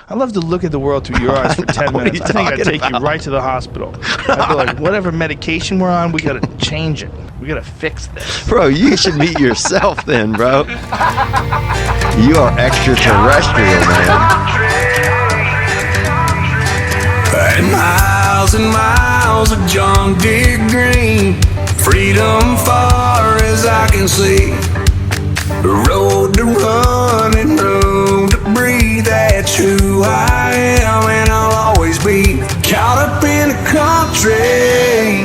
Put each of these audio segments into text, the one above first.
I love to look at the world through your eyes for 10 minutes. I think I'd take you right to the hospital. I'd be like, whatever medication we're on, we got to change it. We got to fix this. Bro, you should meet yourself then, bro. You are extraterrestrial, man. And miles of John Deere green, freedom far as I can see. Road to run and room to breathe. That's who I am and I'll always be. Caught up in the country,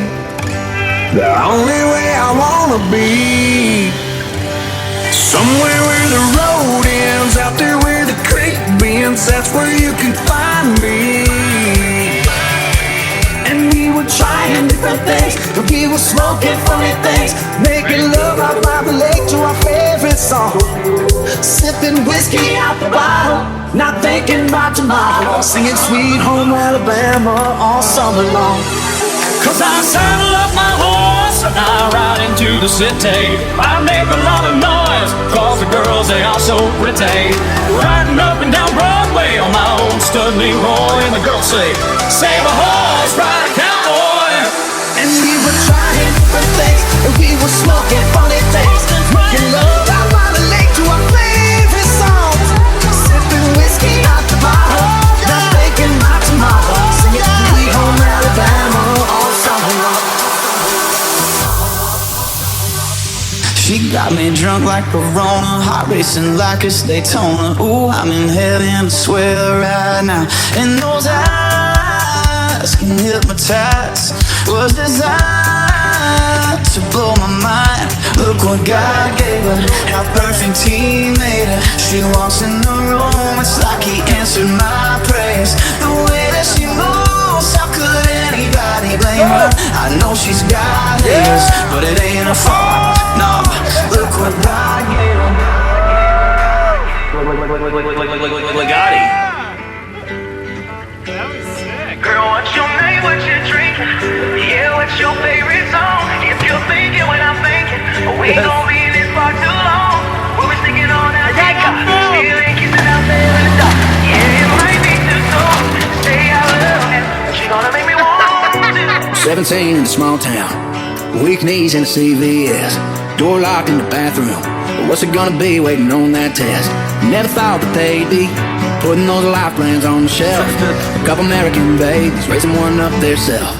the only way I wanna be. Somewhere where the road ends, out there where the creek bends, that's where you can find me. And we were trying different things, we were smoking funny things, making love out by the lake to our favorite song, sipping whiskey out the bottle, not thinking about tomorrow, singing Sweet Home Alabama all summer long. Cause I saddle up my horse and I ride into the city. I make a lot of noise, cause the girls, they are so pretty. Riding up and down Broadway on my own stud Leroy, and the girls say, save a horse, ride a cowboy. And we were trying different things, and we were smoking funny things, making love out by the lake to our favorite songs, sipping whiskey out the bottle, not thinking about tomorrow, singing Sweet Home Alabama all summer long. She got me drunk like Corona, heart racing like a Daytona. Ooh, I'm in heaven, I swear right now. And those eyes can hypnotize, was designed to blow my mind. Look what God gave her, how perfect He made her. She walks in the room, it's like He answered my prayers. The way that she moves, how could anybody blame her? I know she's got haters, but it ain't her fault, no. Look what God gave her. Legati. That was sick. Girl, what's your name, what's your drinking? Yeah, what's your favorite song? If you're thinking what I'm thinking, we ain't gonna be in this bar too long. We were sticking on that still ain't kissing out there in the dark. Yeah, it might be too soon to say I love you, but she gonna make me want to. 17 in a small town, weak knees in the CVS, door locked in the bathroom. What's it gonna be waiting on that test? Never thought that they'd be putting those life plans on the shelf. A couple American babies raising one up theirself.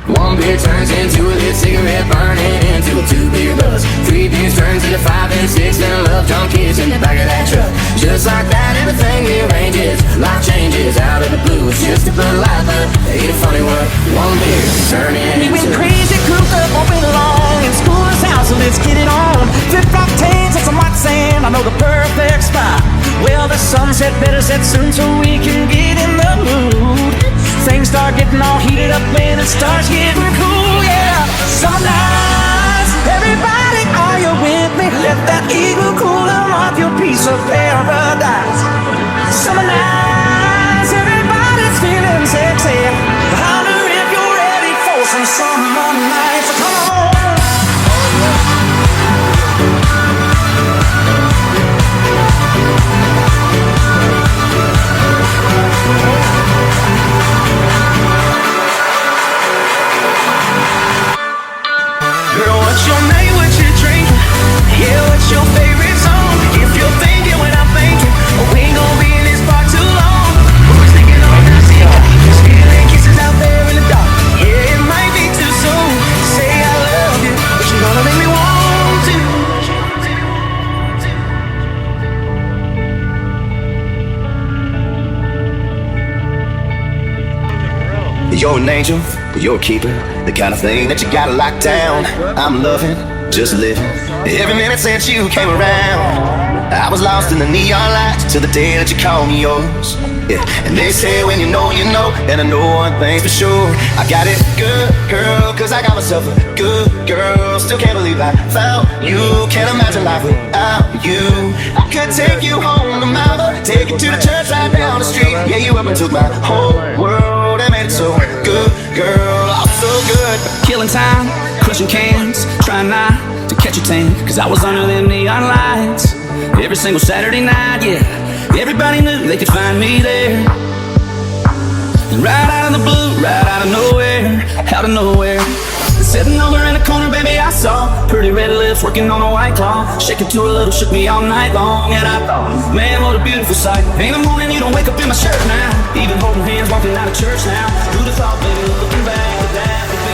One beer turns into a lit cigarette, burning into a 2 beer buzz. 3 beers turns into 5 and 6, then love drunk kids in the back of that truck. Just like that, everything rearranges, life changes out of the blue. It's just a good life, but ain't a funny one. One beer turning into. We've been crazy, cooped up all day long in school's house, so let's get it on. Flip-flop tails and some white sand, I know the perfect spot. Well, the sunset better set soon so we can get in the mood. Things start getting all heated up when it starts getting cool, yeah. Summer nights, everybody, are you with me? Let that eagle cool them off your piece of paradise. Summer nights, everybody's feeling sexy. I wonder if you're ready for some summer nights. Come on. Girl, what's your name, what's your drinking? Yeah, what's your favorite song? If you're thinking what I'm thinking, we ain't gonna be in this bar too long. We're sticking on that cigar, stealing kisses out there in the dark. Yeah, it might be too soon to say I love you, but you're gonna make me want to. You're an angel, you're a keeper, the kind of thing that you gotta lock down. I'm loving, just living, every minute since you came around. I was lost in the neon lights till the day that you called me yours. Yeah, and they say when you know, and I know one thing's for sure. I got it good, girl, cause I got myself a good girl. Still can't believe I found you, can't imagine life without you. I could take you home to Mama, take you to the church right down the street. Yeah, you up and took my whole world and made it so good, girl, oh so good. Killing time, crushing cans, trying not to catch a tan, cause I was under them neon lights every single Saturday night, yeah. Everybody knew they could find me there. And right out of the blue, right out of nowhere, out of nowhere. Sitting over in a corner, baby, I saw pretty red lips working on a white claw. Shaking to a little, shook me all night long. And I thought, man, what a beautiful sight. Ain't no morning you don't wake up in my shirt now. Even holding hands, walking out of church now. Who'd have thought, baby, looking back at that.